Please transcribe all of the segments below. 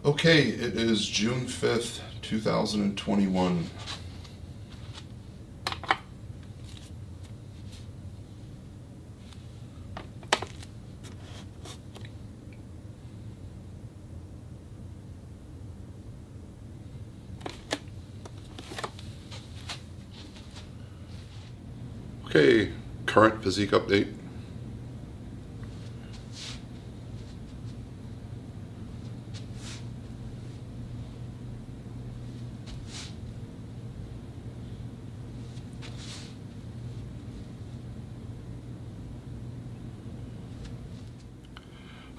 Okay, it is June 5th, 2021. Okay, current physique update.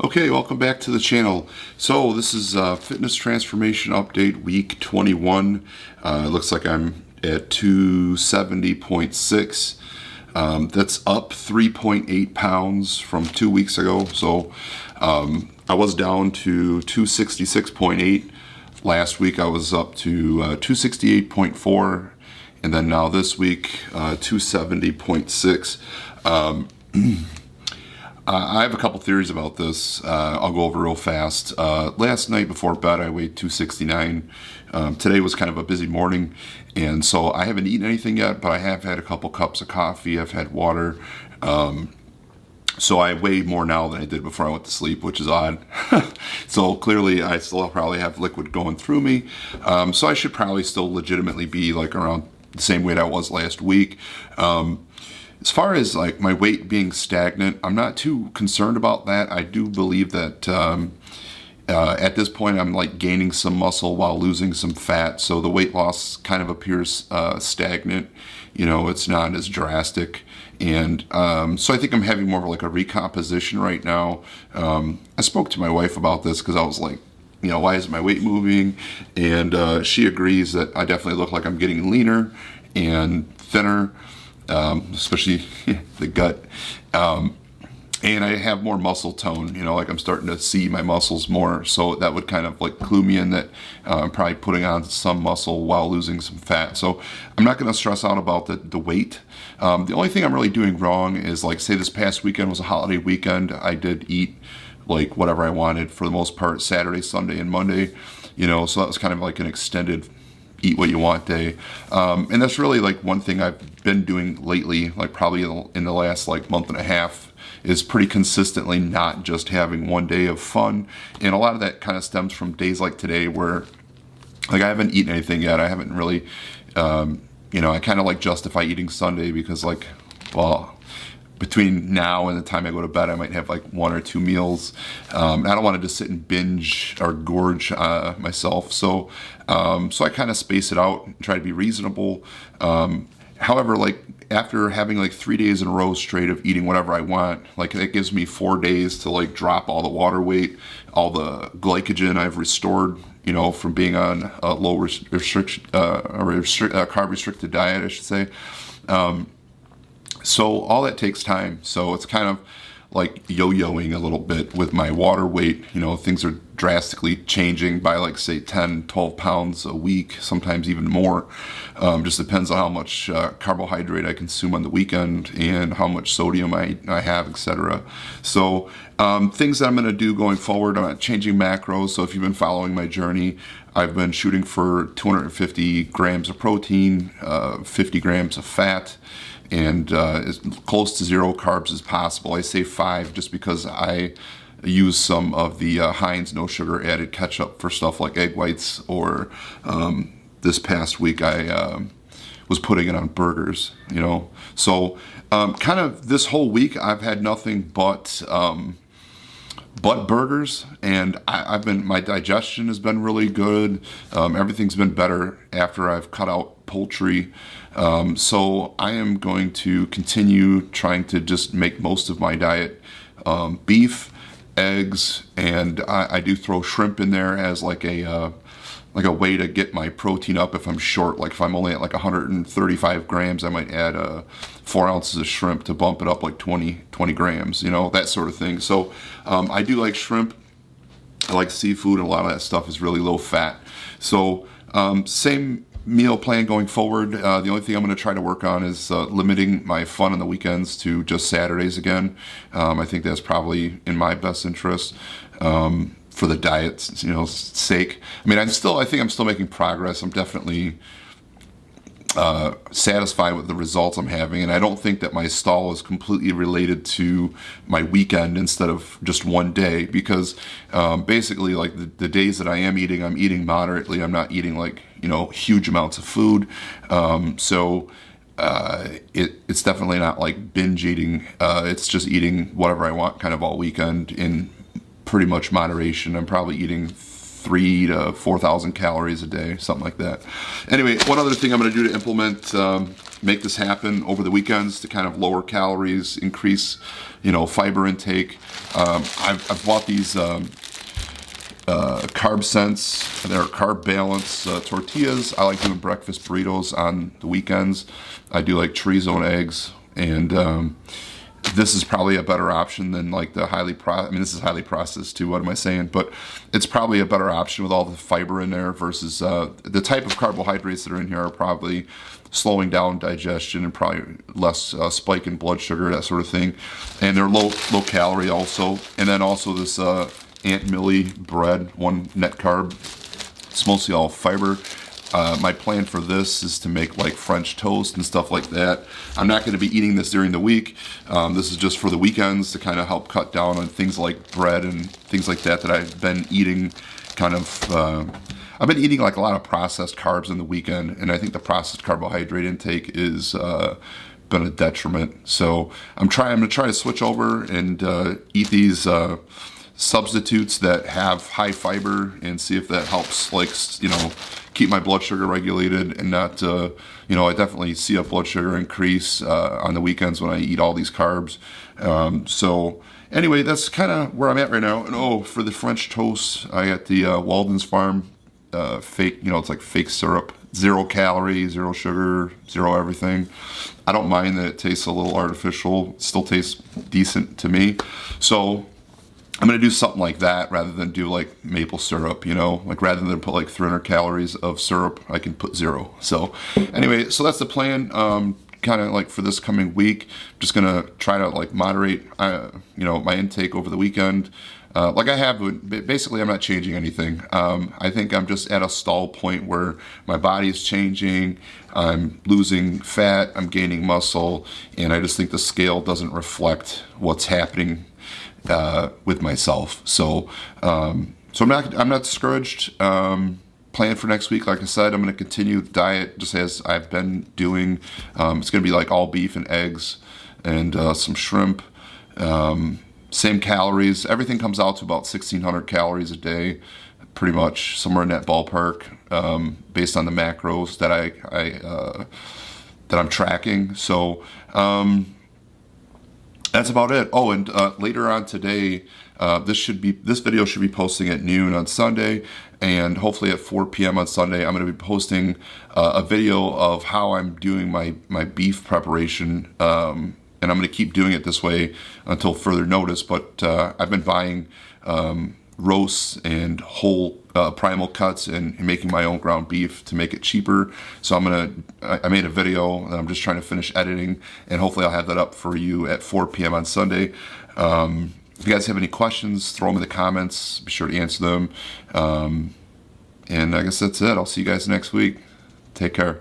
Okay, welcome back to the channel. So this is Fitness Transformation Update Week 21. It looks like I'm at 270.6. That's up 3.8 pounds from 2 weeks ago. So I was down to 266.8. Last week I was up to 268.4. And then now this week, 270.6. I have a couple theories about this. I'll go over real fast. Last night before bed, I weighed 269. Today was kind of a busy morning, and so I haven't eaten anything yet, but I have had a couple cups of coffee. I've had water. So I weigh more now than I did before I went to sleep, which is odd. So clearly I still probably have liquid going through me. So I should probably still legitimately be like around the same weight I was last week. As far as like my weight being stagnant, I'm not too concerned about that. I do believe that at this point I'm like gaining some muscle while losing some fat, so the weight loss kind of appears stagnant. You know, it's not as drastic, and so I think I'm having more of like a recomposition right now. I spoke to my wife about this because I was like, you know, why isn't my weight moving? And she agrees that I definitely look like I'm getting leaner and thinner. Especially the gut, and I have more muscle tone, you know, like I'm starting to see my muscles more, so that would kind of like clue me in that I'm probably putting on some muscle while losing some fat. So I'm not going to stress out about the weight. The only thing I'm really doing wrong is, like, say this past weekend was a holiday weekend, I did eat like whatever I wanted for the most part, Saturday, Sunday, and Monday, you know, so that was kind of like an extended eat what you want day, and that's really like one thing I've been doing lately, like probably in the last like month and a half, is pretty consistently not just having one day of fun. And a lot of that kind of stems from days like today where like I haven't eaten anything yet. I haven't really, you know, I kind of like justify eating Sunday because, like, well, between now and the time I go to bed, I might have like one or two meals. I don't want to just sit and binge or gorge myself. So I kind of space it out and try to be reasonable. However, like after having like 3 days in a row straight of eating whatever I want, like that gives me 4 days to like drop all the water weight, all the glycogen I've restored, you know, from being on a low carb restricted diet, I should say. So all that takes time. So it's kind of like yo-yoing a little bit with my water weight. You know, things are drastically changing by like say 10, 12 pounds a week, sometimes even more. Just depends on how much carbohydrate I consume on the weekend and how much sodium I have, etc. So things that I'm going to do going forward, I'm not changing macros. So if you've been following my journey, I've been shooting for 250 grams of protein, 50 grams of fat, and as close to 0 carbs as possible. I say 5 just because I use some of the Heinz no sugar added ketchup for stuff like egg whites, or this past week I was putting it on burgers, you know. So kind of this whole week I've had nothing but burgers, and my digestion has been really good. Everything's been better after I've cut out poultry. So I am going to continue trying to just make most of my diet beef, eggs, and I do throw shrimp in there as like a way to get my protein up if I'm short. Like if I'm only at like 135 grams, I might add 4 ounces of shrimp to bump it up like 20 grams, you know, that sort of thing. So I do like shrimp. I like seafood, and a lot of that stuff is really low fat. So same meal plan going forward. The only thing I'm going to try to work on is limiting my fun on the weekends to just Saturdays again. I think that's probably in my best interest. for the diet's, sake. I mean, I think I'm still making progress. I'm definitely satisfied with the results I'm having, and I don't think that my stall is completely related to my weekend instead of just one day, because basically, like, the days that I am eating, I'm eating moderately. I'm not eating like huge amounts of food, so it's definitely not like binge eating. It's just eating whatever I want kind of all weekend in pretty much moderation. I'm probably eating 3 to 4,000 calories a day, something like that. Anyway, one other thing I'm going to do to implement, make this happen over the weekends to kind of lower calories, increase, fiber intake. I've bought these Carb Sense. They're Carb Balance tortillas. I like doing breakfast burritos on the weekends. I do like chorizo and eggs, and this is probably a better option than like the this is highly processed too, what am I saying? But it's probably a better option with all the fiber in there versus the type of carbohydrates that are in here are probably slowing down digestion and probably less spike in blood sugar, that sort of thing. And they're low calorie also. And then also this Aunt Millie bread, 1 net carb. It's mostly all fiber. My plan for this is to make like French toast and stuff like that. I'm not going to be eating this during the week. This is just for the weekends to kind of help cut down on things like bread and things like that I've been eating I've been eating like a lot of processed carbs in the weekend, and I think the processed carbohydrate intake is been a detriment. So I'm going to try to switch over and eat these substitutes that have high fiber and see if that helps, like, keep my blood sugar regulated and not, I definitely see a blood sugar increase on the weekends when I eat all these carbs. So anyway, that's kind of where I'm at right now. And for the French toast, I got the Walden's Farm fake, it's like fake syrup, 0 calorie, 0 sugar, 0 everything. I don't mind that it tastes a little artificial. It still tastes decent to me. So I'm going to do something like that rather than do like maple syrup, like rather than put like 300 calories of syrup, I can put 0. So anyway, so that's the plan. Kind of like for this coming week, I'm just going to try to like moderate, my intake over the weekend. Like I have, basically I'm not changing anything. I think I'm just at a stall point where my body's changing, I'm losing fat, I'm gaining muscle, and I just think the scale doesn't reflect what's happening with myself. So I'm not discouraged. Plan for next week, like I said, I'm going to continue the diet just as I've been doing. It's going to be like all beef and eggs and some shrimp. Same calories. Everything comes out to about 1,600 calories a day, pretty much somewhere in that ballpark, based on the macros that I'm tracking. So that's about it. Oh, and later on today, this video should be posting at noon on Sunday, and hopefully at 4 p.m. on Sunday, I'm going to be posting a video of how I'm doing my beef preparation. And I'm going to keep doing it this way until further notice. But I've been buying roasts and whole primal cuts and making my own ground beef to make it cheaper. So I made a video that I'm just trying to finish editing, and hopefully I'll have that up for you at 4 p.m. on Sunday. If you guys have any questions, throw them in the comments. Be sure to answer them. And I guess that's it. I'll see you guys next week. Take care.